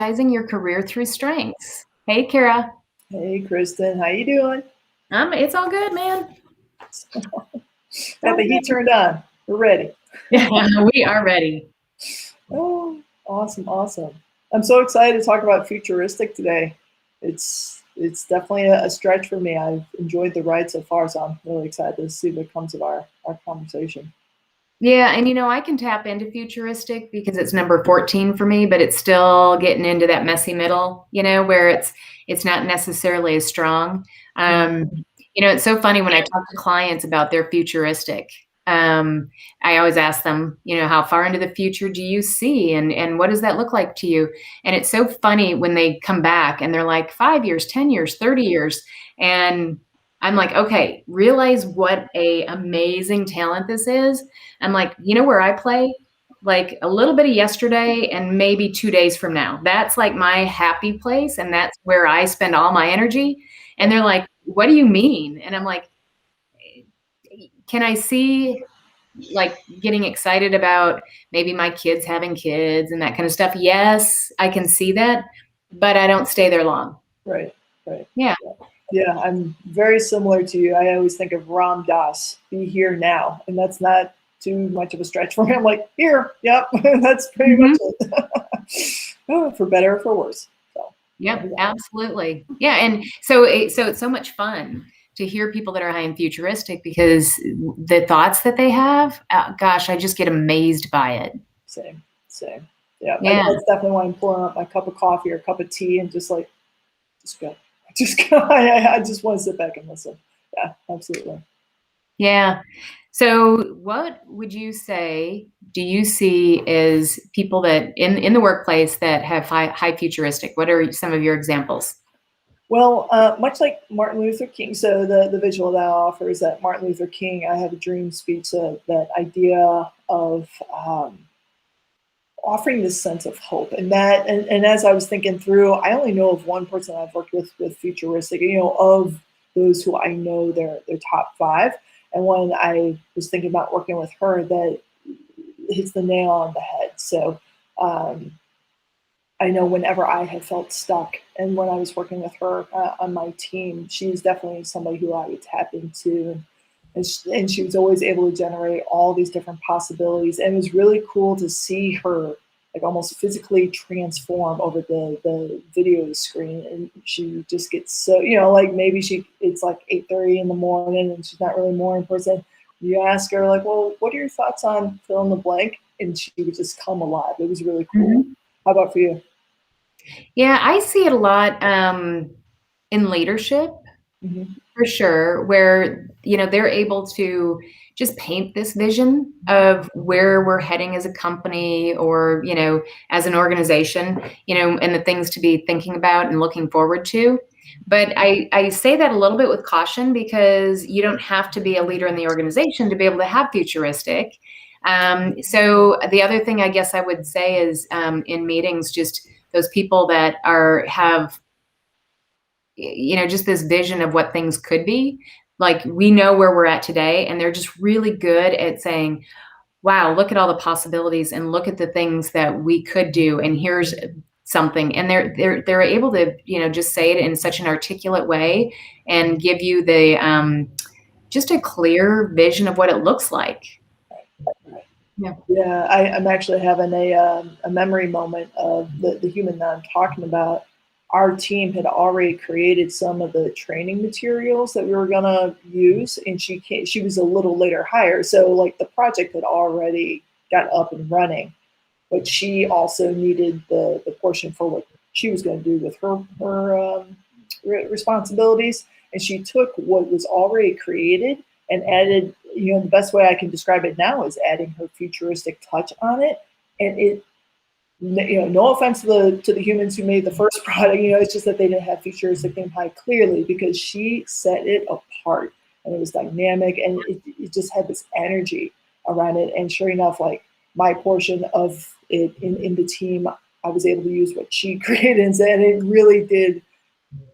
Your career through strengths. Hey, Kara. Hey, Kristin. How you doing? It's all good, man. Got the heat turned on. We're ready. Yeah, we are ready. Oh, awesome, awesome. I'm so excited to talk about Futuristic today. It's definitely a stretch for me. I've enjoyed the ride so far, so I'm really excited to see what comes of our conversation. Yeah, and I can tap into Futuristic because it's number 14 for me, but it's still getting into that messy middle, where it's not necessarily as strong. It's so funny when I talk to clients about their Futuristic. I always ask them, how far into the future do you see, and what does that look like to you? And it's so funny when they come back and they're like 5 years, 10 years, 30 years, and I'm like, okay, realize what a amazing talent this is. I'm like, where I play? Like a little bit of yesterday and maybe 2 days from now. That's like my happy place, and that's where I spend all my energy. And they're like, what do you mean? And I'm like, can I see like getting excited about maybe my kids having kids and that kind of stuff? Yes, I can see that, but I don't stay there long. Right. Yeah. Yeah, I'm very similar to you. I always think of Ram Dass, be here now. And that's not too much of a stretch for me. I'm like, here, yep, that's pretty much it. For better or for worse. So, yep, absolutely. Yeah, and so it's so much fun to hear people that are high in Futuristic because the thoughts that they have, gosh, I just get amazed by it. Same. Yeah. That's definitely why I'm pouring up my cup of coffee or cup of tea and just go. I just want to sit back and listen. Yeah, absolutely. Yeah. So what would you say do you see as people that in the workplace that have high Futuristic? What are some of your examples? Well, much like Martin Luther King, so the visual that I offer is that Martin Luther King, I have a dream speech, that idea of offering this sense of hope. And as I was thinking through, I only know of one person I've worked with Futuristic, of those who I know they're top 5. And when I was thinking about working with her, that hits the nail on the head. So I know whenever I have felt stuck, and when I was working with her on my team, she's definitely somebody who I would tap into. And she was always able to generate all these different possibilities. And it was really cool to see her like almost physically transform over the video screen. And she just gets so, like maybe it's like 8:30 in the morning and she's not really a morning person. You ask her like, well, what are your thoughts on fill in the blank? And she would just come alive. It was really cool. Mm-hmm. How about for you? Yeah, I see it a lot in leadership. Mm-hmm. For sure, where they're able to just paint this vision of where we're heading as a company or as an organization, and the things to be thinking about and looking forward to. But I say that a little bit with caution because you don't have to be a leader in the organization to be able to have Futuristic. So the other thing I guess I would say is in meetings, just those people that have just this vision of what things could be. Like we know where we're at today, and they're just really good at saying, wow, look at all the possibilities and look at the things that we could do. And here's something. And they're able to, just say it in such an articulate way and give you the, just a clear vision of what it looks like. Yeah. I'm actually having a memory moment of the human that I'm talking about. Our team had already created some of the training materials that we were going to use, and she was a little later hire, so like the project had already got up and running, but she also needed the portion for what she was going to do with her responsibilities, and she took what was already created and added, the best way I can describe it now is adding her Futuristic touch on it, and it. No offense to the humans who made the first product, it's just that they didn't have Futuristic named high clearly, because she set it apart and it was dynamic and it just had this energy around it. And sure enough, like my portion of it in the team, I was able to use what she created, and it really did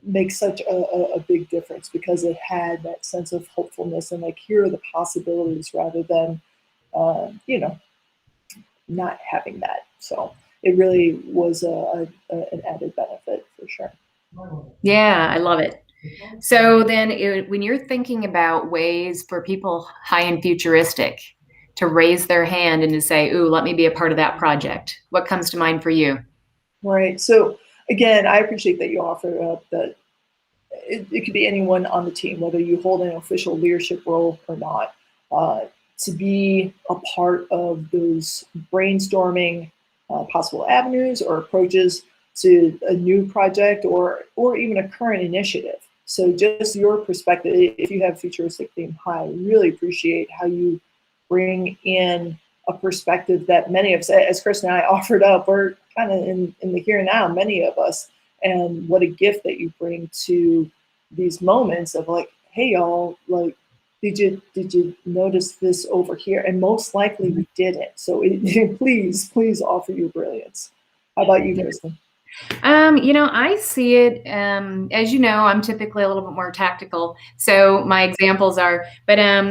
make such a big difference because it had that sense of hopefulness and like, here are the possibilities rather than, not having that. So it really was an added benefit for sure. Yeah, I love it. So then when you're thinking about ways for people high in futuristic to raise their hand and to say, ooh, let me be a part of that project, what comes to mind for you? Right. So again, I appreciate that you offer up that it could be anyone on the team, whether you hold an official leadership role or not, to be a part of those brainstorming possible avenues or approaches to a new project or even a current initiative. So just your perspective, if you have futuristic theme high, really appreciate how you bring in a perspective that many of us, as Chris and I offered up, we're kind of in the here and now, many of us, and what a gift that you bring to these moments of like, hey y'all, like, did you notice this over here? And most likely we didn't. So please offer your brilliance. How about you, Kristin? I see it, as you know, I'm typically a little bit more tactical. So my examples are,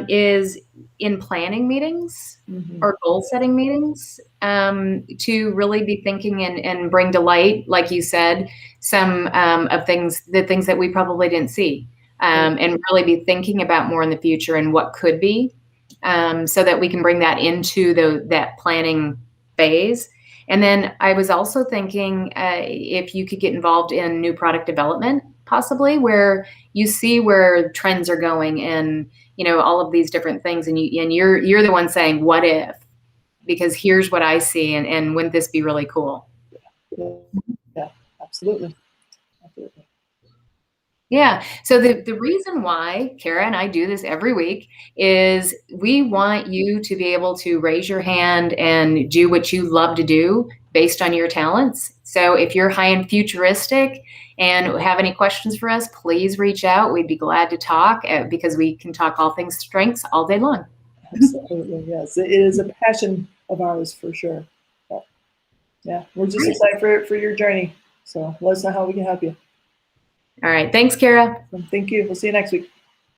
is in planning meetings or goal setting meetings, to really be thinking and bring to light, like you said, some of the things that we probably didn't see, and really be thinking about more in the future and what could be, so that we can bring that into that planning phase. And then I was also thinking if you could get involved in new product development, possibly, where you see where trends are going and all of these different things, and you're the one saying, what if? Because here's what I see, and wouldn't this be really cool? Yeah, absolutely. Absolutely. Yeah. So the reason why Kara and I do this every week is we want you to be able to raise your hand and do what you love to do based on your talents. So if you're high in futuristic and have any questions for us, please reach out. We'd be glad to talk because we can talk all things strengths all day long. Absolutely. Yes. It is a passion of ours for sure. But, yeah. We're just excited for your journey. So let us know how we can help you. All right. Thanks, Kara. Thank you. We'll see you next week.